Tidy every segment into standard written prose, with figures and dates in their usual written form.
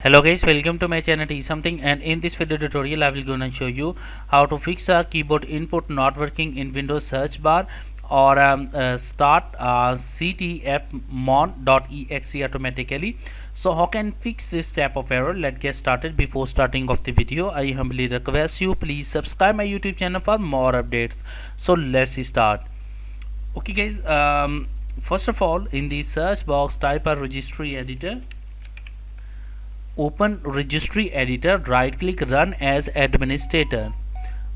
Hello guys, welcome to my channel something, and in this video tutorial I will gonna show you how to fix a keyboard input not working in Windows search bar or start ctfmon.exe automatically. So how can fix this type of error? Let's get started. Before starting of the video, I humbly request you please subscribe my YouTube channel for more updates. So let's start. Okay guys, first of all, in the search box type a registry editor. Open registry editor, right click, run as administrator.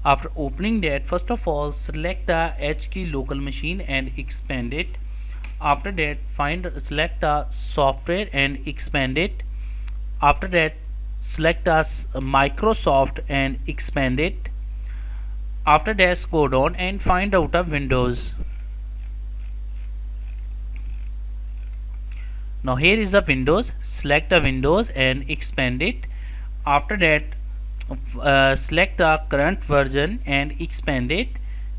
After opening that, first of all select the H key local machine and expand it. After that select the software and expand it. After that select the Microsoft and expand it. After that scroll down and find out a Windows. Now here is a Windows. Select a Windows and expand it. After that select the current version and expand it,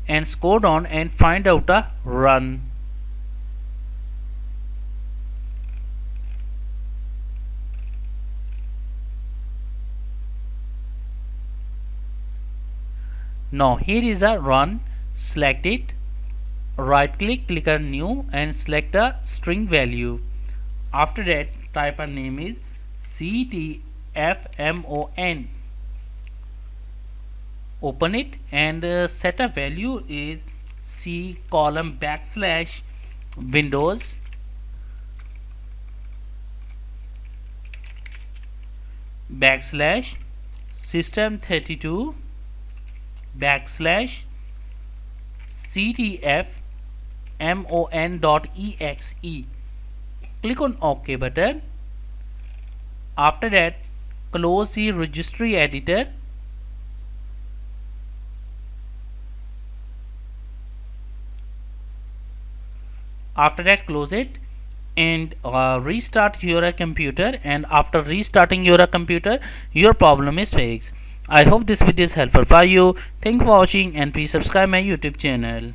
and scroll down and find out a run. Now here is a run. Select it, right click, click on new and select a string value. After that type a name is ctfmon. Open it and set a value is C column backslash Windows backslash system32 backslash ctfmon.exe. Click on OK button. After that close the registry editor. After that close it and restart your computer, and after restarting your computer your problem is fixed. I hope this video is helpful for you. Thank you for watching and please subscribe my YouTube channel.